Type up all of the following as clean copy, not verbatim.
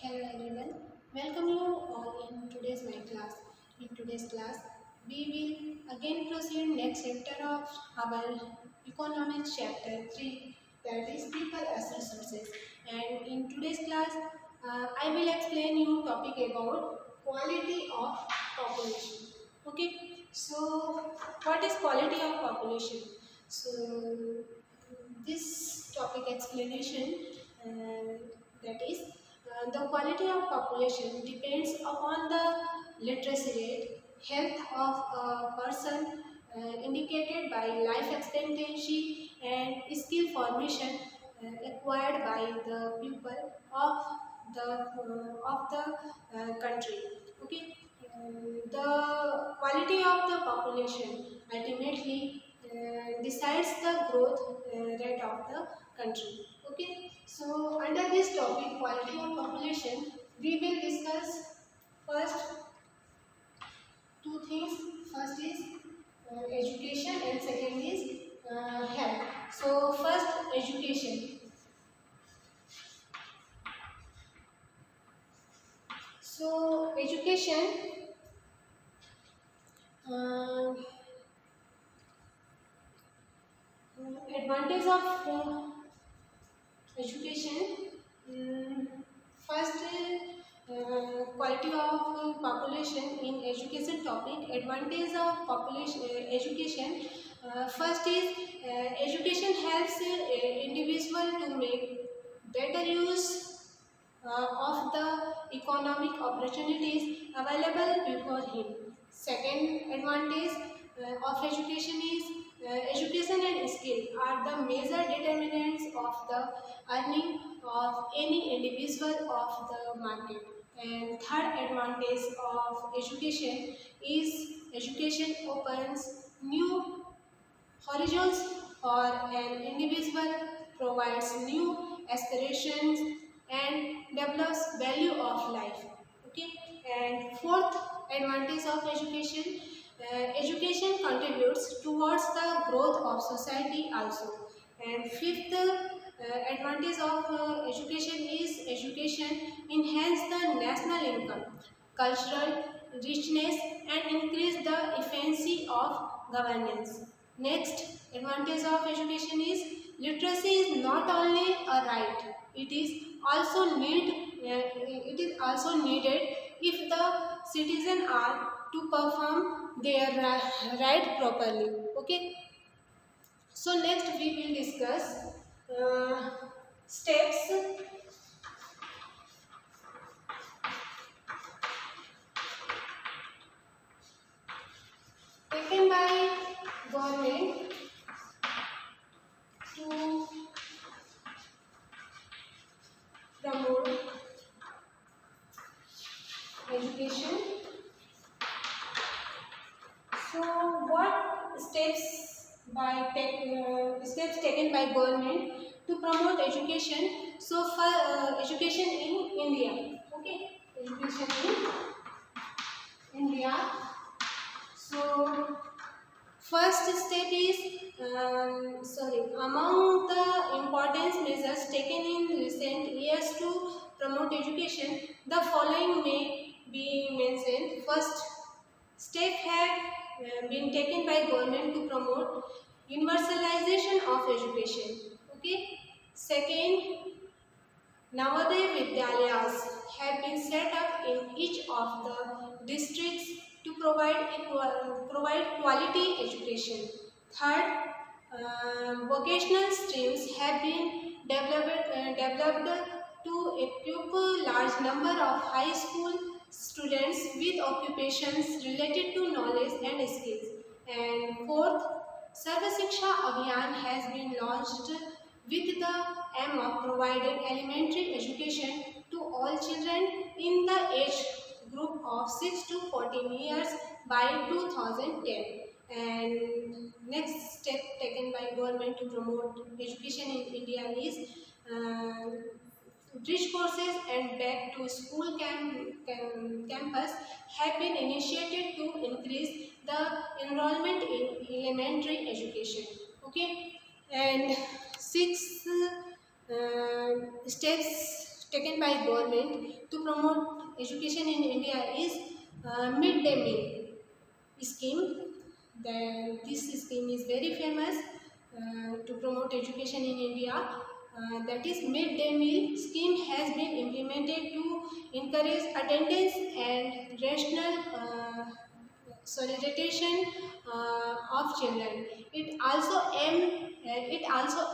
Hello everyone, welcome you all in today's my class. In today's class, we will again proceed next chapter of our economics chapter 3, that is people as resources. And in today's class, I will explain you topic about quality of population. Okay, so what is quality of population? So this topic explanation that is the quality of population depends upon the literacy rate, health of a person indicated by life expectancy and skill formation acquired by the people of the country. Okay, the quality of the population ultimately decides the growth rate of the country. Okay, so under this topic quality of population we will discuss first two things. First is education and second is health. So first education. So education, uh, advantage of education. First, quality of population in education topic. Advantage of population education. First is education helps individual to make better use of the economic opportunities available before him. Second advantage of education is education and skill are the major determinants of the earning of any individual of the market. And third advantage of education is education opens new horizons for an individual, provides new aspirations and develops value of life. Okay, and fourth advantage of education, education contributes towards the growth of society also. And fifth advantage of education is education enhance the national income, cultural richness and increase the efficiency of governance. Next advantage of education is literacy is not only a right, it is also needed if the citizens are to perform their right properly. Okay, so next we will discuss uh, steps taken by government to promote education. So, what steps taken by government to promote education? So, for education in India, okay, education in India. So, first step is among the important measures taken in recent years to promote education, the following may be mentioned. First step have been taken by government to promote universalization of education. Okay. Second, Navodaya Vidyalayas have been set up in each of the districts to provide quality education. Third, vocational streams have been developed to equip a large number of high school students with occupations related to knowledge and skills. And fourth, Sarva Shiksha Abhiyan has been launched with the aim of providing elementary education to all children in the age group of 6 to 14 years by 2010. And next step taken by government to promote education in India is uh, bridge courses and back to school campus have been initiated to increase the enrollment in elementary education. Okay, and six steps taken by government to promote education in India is midday meal scheme. Then this scheme is very famous to promote education in India. That is midday meal scheme has been implemented to encourage attendance and rational solicitation of children. It also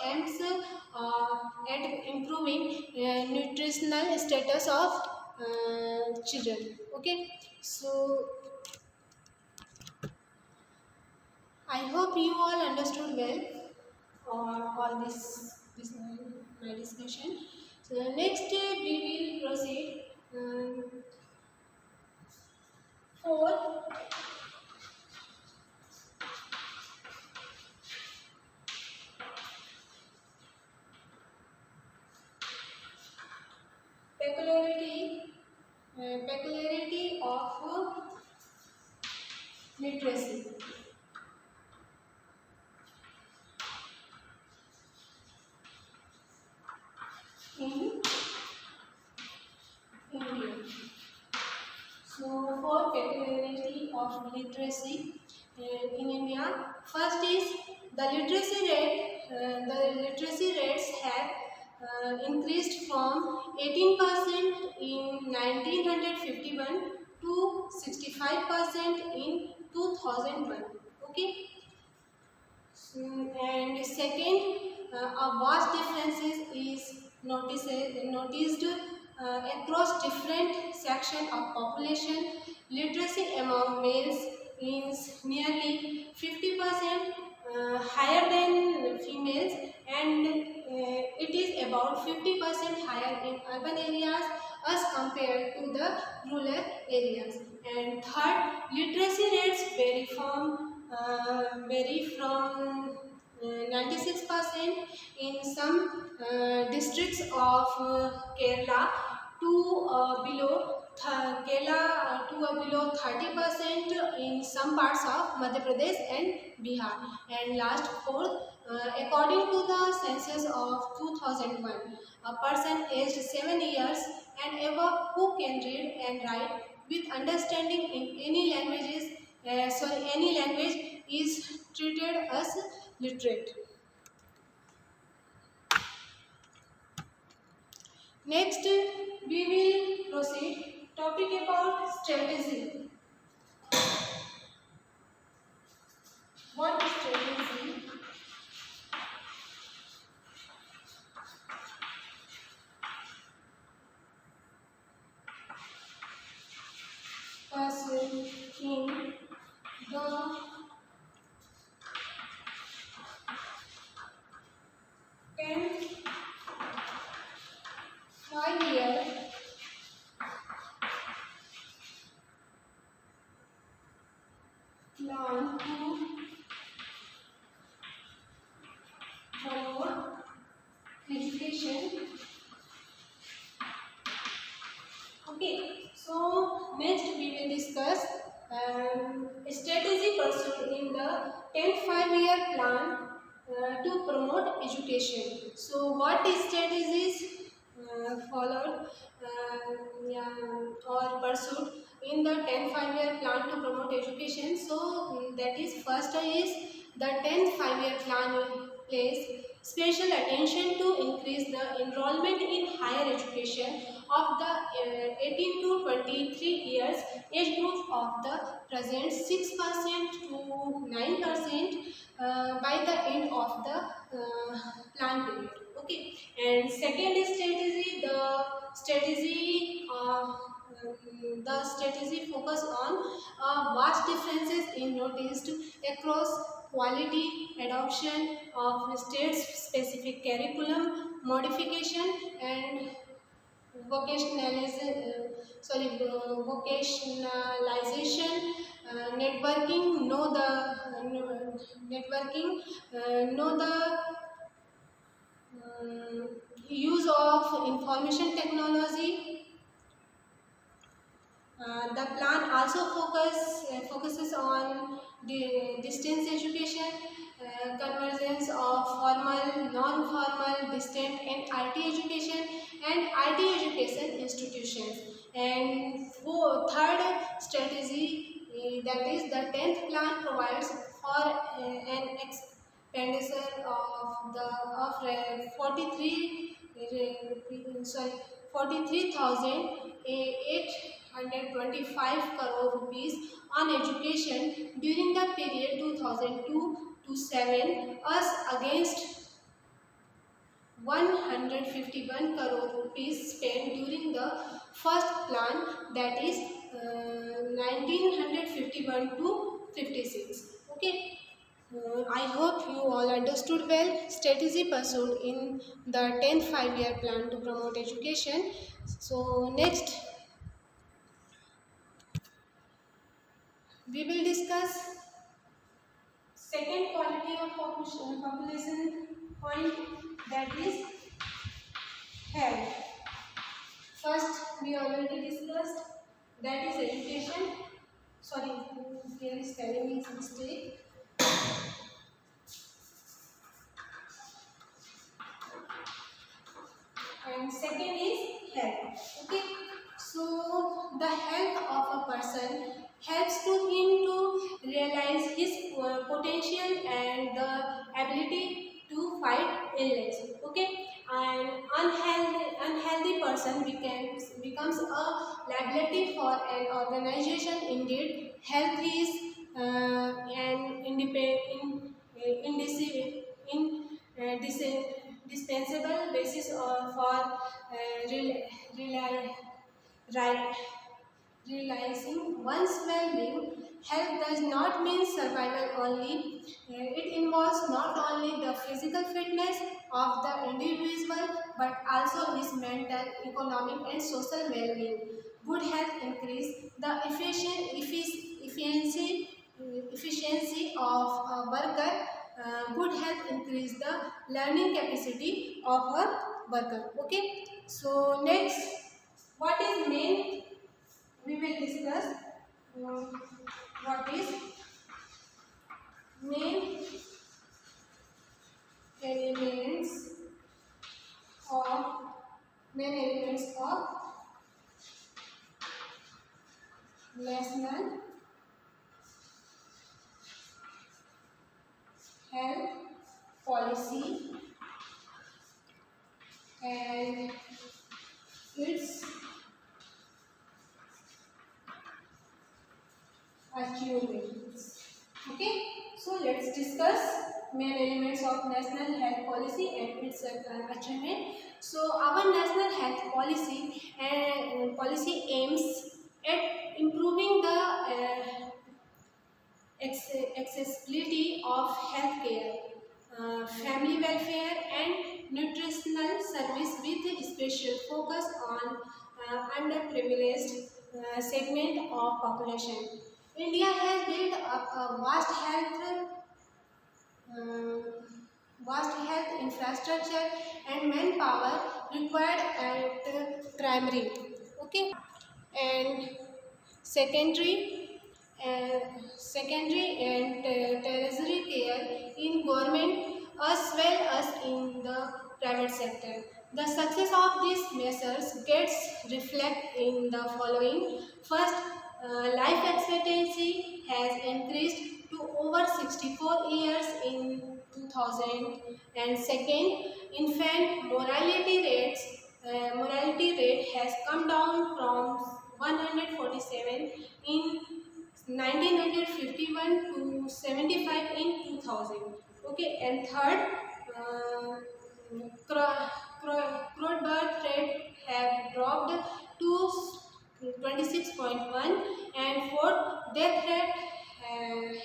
aims at improving nutritional status of children. Okay, so I hope you all understood well all this my discussion. So next we will proceed for peculiarity of literacy in India. So, for peculiarity of literacy in India, first is the literacy rate. The literacy rates have increased from 18% in 1951 to 65% in 2001. Okay. And second, a vast differences is noticed across different section of population. Literacy among males is nearly 50% higher than females, and it is about 50% higher in urban areas as compared to the rural areas. And third, literacy rates vary from 96% in some districts of Kerala to below 30% in some parts of Madhya Pradesh and Bihar. And last fourth, according to the census of 2001, a person aged 7 years and above who can read and write with understanding in any language is treated as literate. Next, we will proceed topic about strategy. What is strategy? Person in the 10th 5-year plan to promote education. Okay, so next we will discuss strategy pursued in the 10th 5-year plan to promote education. So what strategies followed or pursued in the 10th 5-year plan to promote education? So that is first is the 10th 5-year plan will place special attention to increase the enrollment in higher education of the 18 to 23 years age group of the present 6% to 9% by the end of the plan period. Okay, and second strategy, the strategy focus on vast differences in noticed across quality adoption of state specific curriculum modification and vocationalization, networking, know the use of information technology, The plan also focuses on the distance education, convergence of formal, non-formal, distant and IT education and IT education institutions. And third strategy, that is the 10th plan provides for an expenditure of 43,825 crore rupees on education during the period 2002 to 7 as against 151 crore rupees spent during the first plan, that is 1951 to 56. Okay. I hope you all understood well strategy pursued in the 10th 5-year plan to promote education. So next we will discuss second quality of population point, that is health. First we already discussed, that is education. Sorry, here is telling me mistake. And second is health. Okay, so the health of a person helps to him to realize his potential and the ability to fight illness. Okay, and unhealthy person becomes a liability for an organization. Indeed, health is an independent indispensable basis for rely, ri- realizing one's well-being. Health does not mean survival only. It involves not only the physical fitness of the individual but also his mental, economic and social well-being. Good health increase the efficiency of a worker. Good health increase the learning capacity of a worker. Okay. So next, what is main, we will discuss what is main elements of main elements of national health policy and its achievements. Okay, so let's discuss main elements of national health policy and its achievement. So our national health policy aims at improving the accessibility of healthcare, family welfare and nutritional service with special focus on underprivileged segment of population. India has built up a uh, vast health infrastructure and manpower required at primary, okay, and secondary uh, secondary and tertiary care in government as well as in the private sector. The success of these measures gets reflect in the following. First, life expectancy has increased to over 64 years in 2000, and second, infant mortality rate has come down from 147 in 1951 to 75 in 2000. Okay, and third, uh, crowd birth rate have dropped to 26.1, and fourth, death rate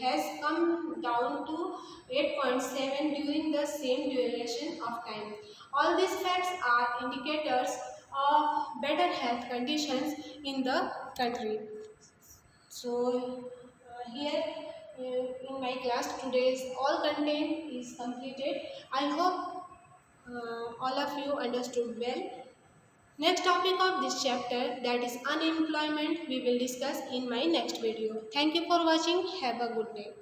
has come down to 8.7 during the same duration of time. All these facts are indicators of better health conditions in the country. So here in my class today's all content is completed. I hope all of you understood well. Next topic of this chapter, that is unemployment, we will discuss in my next video. Thank you for watching. Have a good day.